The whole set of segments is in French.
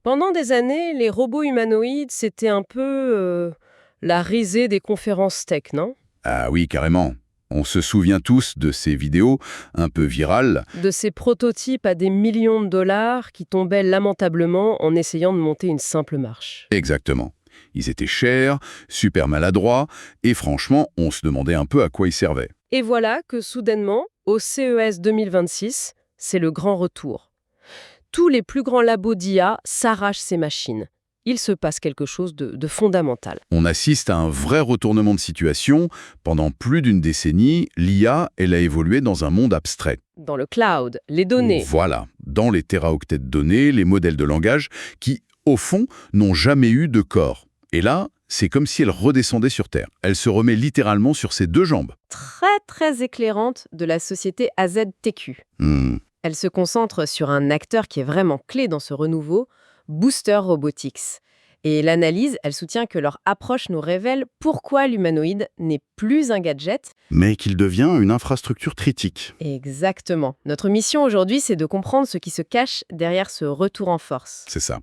Pendant des années, les robots humanoïdes, c'était un peu la risée des conférences tech, non? Ah oui, carrément. On se souvient tous de ces vidéos un peu virales. De ces prototypes à des millions de dollars qui tombaient lamentablement en essayant de monter une simple marche. Exactement. Ils étaient chers, super maladroits, et franchement, on se demandait un peu à quoi ils servaient. Et voilà que soudainement, au CES 2026, c'est le grand retour. Tous les plus grands labos d'IA s'arrachent ces machines. Il se passe quelque chose de fondamental. On assiste à un vrai retournement de situation. Pendant plus d'une décennie, l'IA, elle a évolué dans un monde abstrait. Dans le cloud, les données. Voilà, dans les téraoctets de données, les modèles de langage qui, au fond, n'ont jamais eu de corps. Et là, c'est comme si elle redescendait sur Terre. Elle se remet littéralement sur ses deux jambes. Très éclairante de la société AZTQ. Hmm. Elle se concentre sur un acteur qui est vraiment clé dans ce renouveau, Booster Robotics. Et l'analyse, elle soutient que leur approche nous révèle pourquoi l'humanoïde n'est plus un gadget. Mais qu'il devient une infrastructure critique. Exactement. Notre mission aujourd'hui, c'est de comprendre ce qui se cache derrière ce retour en force. C'est ça.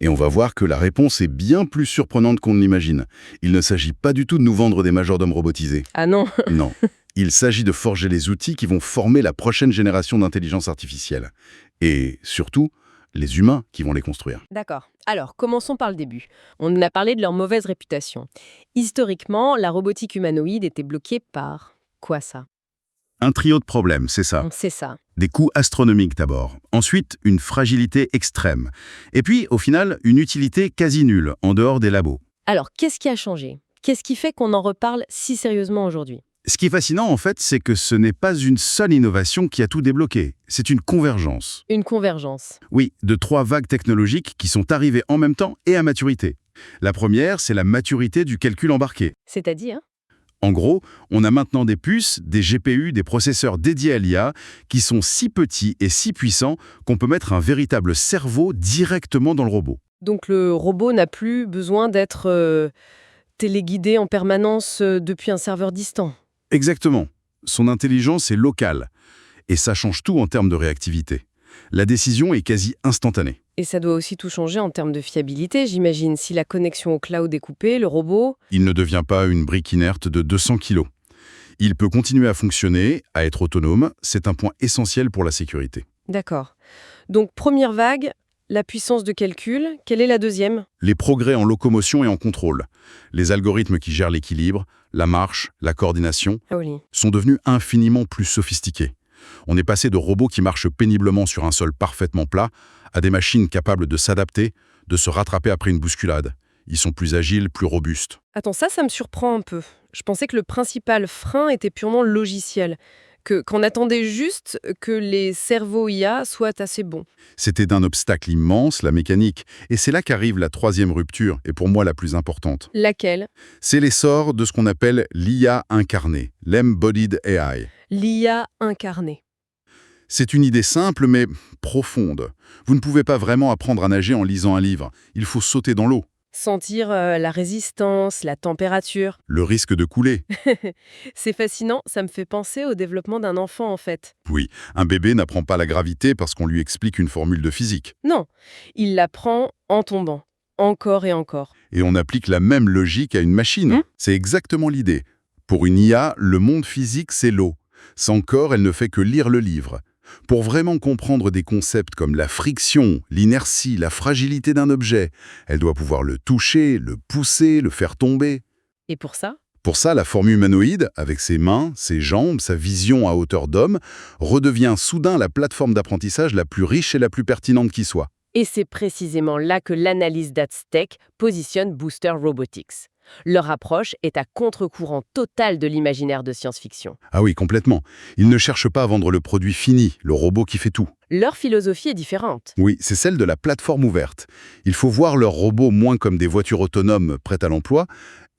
Et on va voir que la réponse est bien plus surprenante qu'on ne l'imagine. Il ne s'agit pas du tout de nous vendre des majordomes robotisés. Ah non. Non. Il s'agit de forger les outils qui vont former la prochaine génération d'intelligence artificielle. Et surtout, les humains qui vont les construire. D'accord. Alors, commençons par le début. On a parlé de leur mauvaise réputation. Historiquement, la robotique humanoïde était bloquée par... quoi ça? Un trio de problèmes, c'est ça. C'est ça. Des coûts astronomiques d'abord. Ensuite, une fragilité extrême. Et puis, au final, une utilité quasi nulle, en dehors des labos. Alors, qu'est-ce qui a changé? Qu'est-ce qui fait qu'on en reparle si sérieusement aujourd'hui? Ce qui est fascinant, en fait, c'est que ce n'est pas une seule innovation qui a tout débloqué. C'est une convergence. Une convergence. Oui, de 3 vagues technologiques qui sont arrivées en même temps et à maturité. La première, c'est la maturité du calcul embarqué. C'est-à-dire? En gros, on a maintenant des puces, des GPU, des processeurs dédiés à l'IA qui sont si petits et si puissants qu'on peut mettre un véritable cerveau directement dans le robot. Donc le robot n'a plus besoin d'être téléguidé en permanence depuis un serveur distant. Exactement. Son intelligence est locale. Et ça change tout en termes de réactivité. La décision est quasi instantanée. Et ça doit aussi tout changer en termes de fiabilité, j'imagine. Si la connexion au cloud est coupée, le robot... Il ne devient pas une brique inerte de 200 kilos. Il peut continuer à fonctionner, à être autonome. C'est un point essentiel pour la sécurité. D'accord. Donc première vague, la puissance de calcul. Quelle est la deuxième? Les progrès en locomotion et en contrôle, les algorithmes qui gèrent l'équilibre, la marche, la coordination, Ah oui. sont devenus infiniment plus sophistiqués. On est passé de robots qui marchent péniblement sur un sol parfaitement plat à des machines capables de s'adapter, de se rattraper après une bousculade. Ils sont plus agiles, plus robustes. Attends, ça me surprend un peu. Je pensais que le principal frein était purement logiciel, qu'on attendait juste que les cerveaux IA soient assez bons. C'était d'un obstacle immense, la mécanique. Et c'est là qu'arrive la troisième rupture, et pour moi la plus importante. Laquelle? C'est l'essor de ce qu'on appelle l'IA incarnée, l'Embodied AI. L'IA incarnée. C'est une idée simple mais profonde. Vous ne pouvez pas vraiment apprendre à nager en lisant un livre. Il faut sauter dans l'eau. Sentir la résistance, la température. Le risque de couler. C'est fascinant, ça me fait penser au développement d'un enfant en fait. Oui, un bébé n'apprend pas la gravité parce qu'on lui explique une formule de physique. Non, il l'apprend en tombant, encore et encore. Et on applique la même logique à une machine. C'est exactement l'idée. Pour une IA, le monde physique, c'est l'eau. Sans corps, elle ne fait que lire le livre. Pour vraiment comprendre des concepts comme la friction, l'inertie, la fragilité d'un objet, elle doit pouvoir le toucher, le pousser, le faire tomber. Et pour ça? Pour ça, la forme humanoïde, avec ses mains, ses jambes, sa vision à hauteur d'homme, redevient soudain la plateforme d'apprentissage la plus riche et la plus pertinente qui soit. Et c'est précisément là que l'analyse d'Aztec positionne Booster Robotics. Leur approche est à contre-courant total de l'imaginaire de science-fiction. Ah oui, complètement. Ils ne cherchent pas à vendre le produit fini, le robot qui fait tout. Leur philosophie est différente. Oui, c'est celle de la plateforme ouverte. Il faut voir leurs robots moins comme des voitures autonomes prêtes à l'emploi,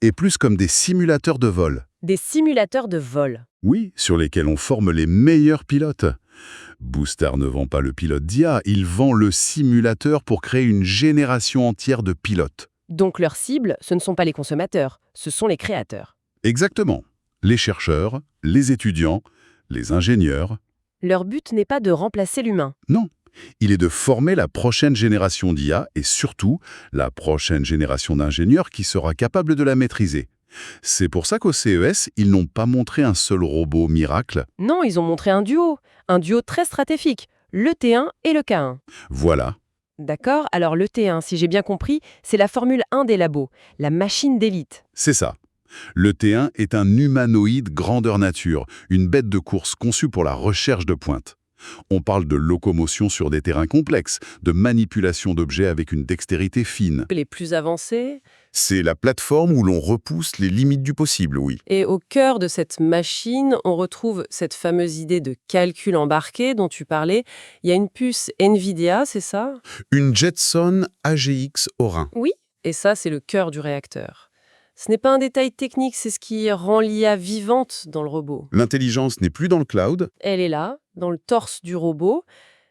et plus comme des simulateurs de vol. Des simulateurs de vol. Oui, sur lesquels on forme les meilleurs pilotes. Booster ne vend pas le pilote d'IA, il vend le simulateur pour créer une génération entière de pilotes. Donc leur cible, ce ne sont pas les consommateurs, ce sont les créateurs. Exactement. Les chercheurs, les étudiants, les ingénieurs. Leur but n'est pas de remplacer l'humain. Non, Il est de former la prochaine génération d'IA et surtout la prochaine génération d'ingénieurs qui sera capable de la maîtriser. C'est pour ça qu'au CES, ils n'ont pas montré un seul robot miracle. Non, ils ont montré un duo très stratégique, le T1 et le K1. Voilà, D'accord. Alors le T1, si j'ai bien compris, c'est la Formule 1 des labos, la machine d'élite. c'est ça. Le T1 est un humanoïde grandeur nature, une bête de course conçue pour la recherche de pointe. On parle de locomotion sur des terrains complexes, de manipulation d'objets avec une dextérité fine. Les plus avancés. C'est la plateforme où l'on repousse les limites du possible, oui. Et au cœur de cette machine, on retrouve cette fameuse idée de calcul embarqué dont tu parlais. Il y a une puce NVIDIA, c'est ça? Une Jetson AGX Orin. Oui. Et ça, c'est le cœur du réacteur. Ce n'est pas un détail technique, c'est ce qui rend l'IA vivante dans le robot. L'intelligence n'est plus dans le cloud. Elle est là, dans le torse du robot.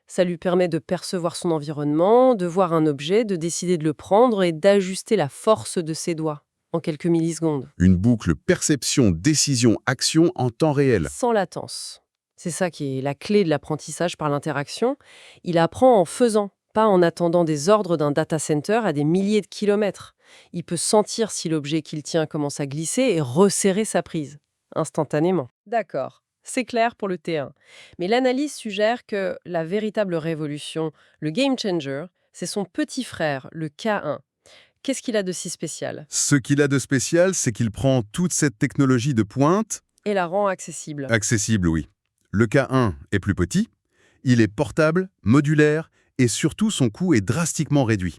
Ça lui permet de percevoir son environnement, de voir un objet, de décider de le prendre et d'ajuster la force de ses doigts en quelques millisecondes, Une boucle perception, décision, action en temps réel. sans latence. C'est ça qui est la clé de l'apprentissage par l'interaction. Il apprend en faisant, pas en attendant des ordres d'un data center à des milliers de kilomètres. Il peut sentir si l'objet qu'il tient commence à glisser et resserrer sa prise, instantanément. D'accord. C'est clair pour le T1. Mais l'analyse suggère que la véritable révolution, le game changer, c'est son petit frère, le K1. Qu'est-ce qu'il a de si spécial? Ce qu'il a de spécial, c'est qu'il prend toute cette technologie de pointe, Et la rend accessible. accessible, oui. Le K1 est plus petit, il est portable, modulaire, et surtout son coût est drastiquement réduit.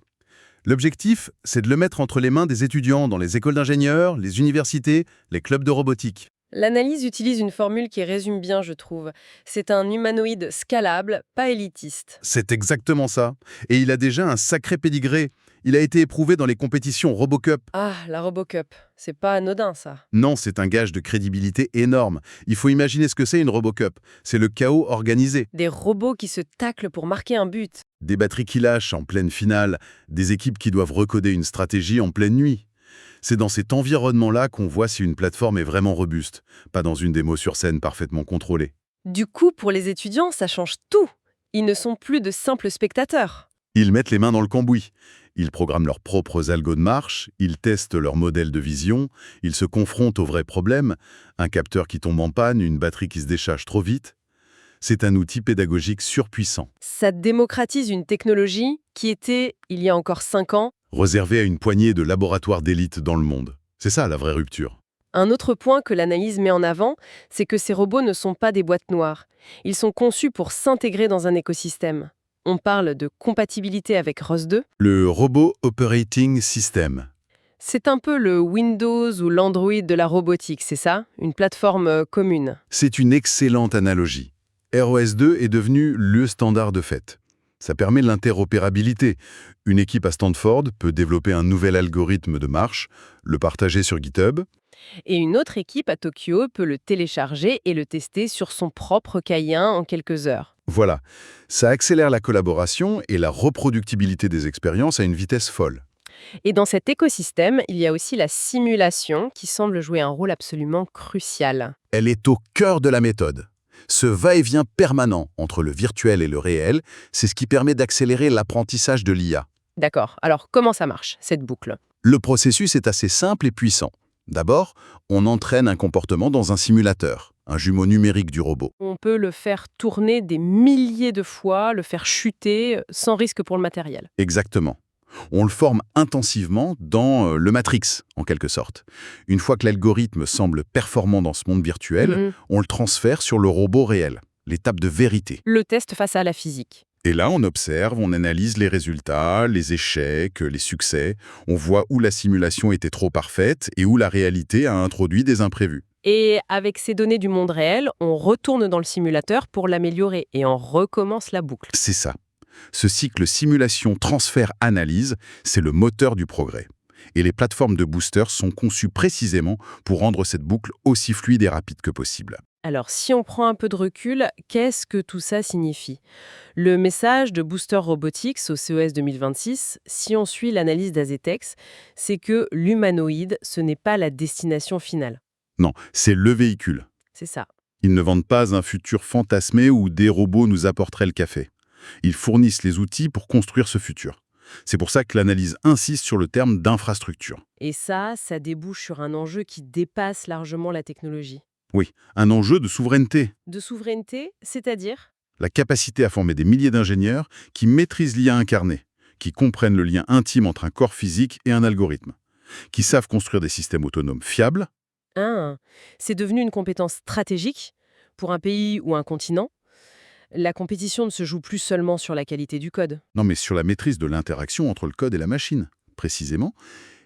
L'objectif, c'est de le mettre entre les mains des étudiants dans les écoles d'ingénieurs, les universités, les clubs de robotique. L'analyse utilise une formule qui résume bien, je trouve. C'est un humanoïde scalable, pas élitiste. C'est exactement ça. Et il a déjà un sacré pédigré. Il a été éprouvé dans les compétitions RoboCup. Ah, la RoboCup. C'est pas anodin, ça. Non, c'est un gage de crédibilité énorme. Il faut imaginer ce que c'est une RoboCup. C'est le chaos organisé. Des robots qui se taclent pour marquer un but. Des batteries qui lâchent en pleine finale, des équipes qui doivent recoder une stratégie en pleine nuit. C'est dans cet environnement-là qu'on voit si une plateforme est vraiment robuste, pas dans une démo sur scène parfaitement contrôlée. Du coup, pour les étudiants, ça change tout. Ils ne sont plus de simples spectateurs. Ils mettent les mains dans le cambouis. Ils programment leurs propres algos de marche, ils testent leurs modèles de vision, ils se confrontent aux vrais problèmes, un capteur qui tombe en panne, une batterie qui se décharge trop vite. C'est un outil pédagogique surpuissant, Ça démocratise une technologie qui était, il y a encore 5 ans, réservé à une poignée de laboratoires d'élite dans le monde. C'est ça la vraie rupture. un autre point que l'analyse met en avant, c'est que ces robots ne sont pas des boîtes noires. Ils sont conçus pour s'intégrer dans un écosystème. On parle de compatibilité avec ROS 2. Le Robot Operating System. C'est un peu le Windows ou l'Android de la robotique, c'est ça? Une plateforme commune. C'est une excellente analogie. ROS2 est devenu le standard de fait. Ça permet l'interopérabilité. Une équipe à Stanford peut développer un nouvel algorithme de marche, le partager sur GitHub. Et une autre équipe à Tokyo peut le télécharger et le tester sur son propre K1 en quelques heures. Voilà, ça accélère la collaboration et la reproductibilité des expériences à une vitesse folle. Et dans cet écosystème, il y a aussi la simulation qui semble jouer un rôle absolument crucial. Elle est au cœur de la méthode. Ce va-et-vient permanent entre le virtuel et le réel, c'est ce qui permet d'accélérer l'apprentissage de l'IA. D'accord, alors comment ça marche, cette boucle? Le processus est assez simple et puissant. D'abord, on entraîne un comportement dans un simulateur, un jumeau numérique du robot. On peut le faire tourner des milliers de fois, le faire chuter sans risque pour le matériel. Exactement. On le forme intensivement dans le Matrix, en quelque sorte. Une fois que l'algorithme semble performant dans ce monde virtuel, Mhm. on le transfère sur le robot réel, l'étape de vérité. Le test face à la physique. Et là, on observe, on analyse les résultats, les échecs, les succès. On voit où la simulation était trop parfaite et où la réalité a introduit des imprévus. Et avec ces données du monde réel, on retourne dans le simulateur pour l'améliorer et on recommence la boucle. C'est ça. Ce cycle simulation-transfert-analyse, c'est le moteur du progrès. Et les plateformes de boosters sont conçues précisément pour rendre cette boucle aussi fluide et rapide que possible. Alors, si on prend un peu de recul, qu'est-ce que tout ça signifie? Le message de Booster Robotics au CES 2026, si on suit l'analyse d'Azetex, c'est que l'humanoïde, ce n'est pas la destination finale. Non, c'est le véhicule. C'est ça. Ils ne vendent pas un futur fantasmé où des robots nous apporteraient le café. Ils fournissent les outils pour construire ce futur. C'est pour ça que l'analyse insiste sur le terme d'infrastructure. Et ça débouche sur un enjeu qui dépasse largement la technologie. Oui, un enjeu de souveraineté. De souveraineté, c'est-à-dire? La capacité à former des milliers d'ingénieurs qui maîtrisent l'IA incarnée, qui comprennent le lien intime entre un corps physique et un algorithme, qui savent construire des systèmes autonomes fiables. Ah, c'est devenu une compétence stratégique pour un pays ou un continent. La compétition ne se joue plus seulement sur la qualité du code. Non, mais sur la maîtrise de l'interaction entre le code et la machine. Précisément,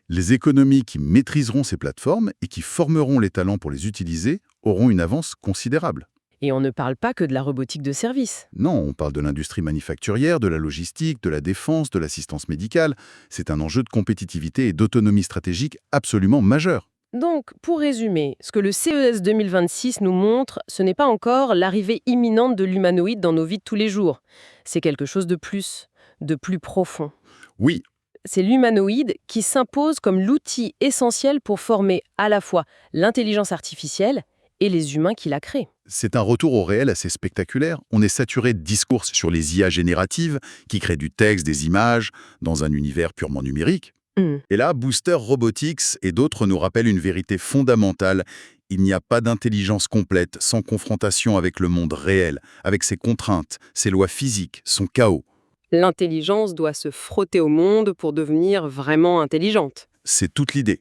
les économies qui maîtriseront ces plateformes et qui formeront les talents pour les utiliser auront une avance considérable. Et on ne parle pas que de la robotique de service. Non, on parle de l'industrie manufacturière, de la logistique, de la défense, de l'assistance médicale. C'est un enjeu de compétitivité et d'autonomie stratégique absolument majeur. Donc, pour résumer, ce que le CES 2026 nous montre, ce n'est pas encore l'arrivée imminente de l'humanoïde dans nos vies de tous les jours. C'est quelque chose de plus profond. Oui, C'est l'humanoïde qui s'impose comme l'outil essentiel pour former à la fois l'intelligence artificielle et les humains qui la créent. c'est un retour au réel assez spectaculaire. On est saturé de discours sur les IA génératives qui créent du texte, des images, dans un univers purement numérique. Hmm. Et là, Booster Robotics et d'autres nous rappellent une vérité fondamentale. Il n'y a pas d'intelligence complète sans confrontation avec le monde réel, avec ses contraintes, ses lois physiques, son chaos. L'intelligence doit se frotter au monde pour devenir vraiment intelligente. C'est toute l'idée.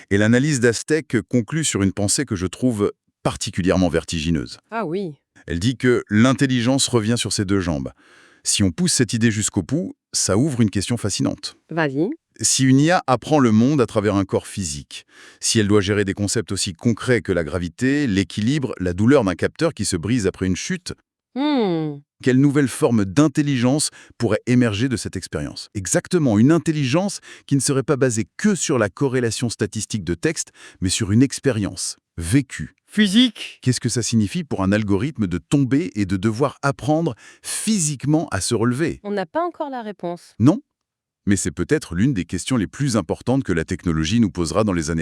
Et l'analyse d'Aztec conclut sur une pensée que je trouve particulièrement vertigineuse. Ah oui. Elle dit que l'intelligence revient sur ses deux jambes. Si on pousse cette idée jusqu'au bout, ça ouvre une question fascinante. Vas-y. Si une IA apprend le monde à travers un corps physique, si elle doit gérer des concepts aussi concrets que la gravité, l'équilibre, la douleur d'un capteur qui se brise après une chute, quelle nouvelle forme d'intelligence pourrait émerger de cette expérience? Exactement, une intelligence qui ne serait pas basée que sur la corrélation statistique de texte, mais sur une expérience vécue. Physique. Qu'est-ce que ça signifie pour un algorithme de tomber et de devoir apprendre physiquement à se relever? On n'a pas encore la réponse. Non? Mais c'est peut-être l'une des questions les plus importantes que la technologie nous posera dans les années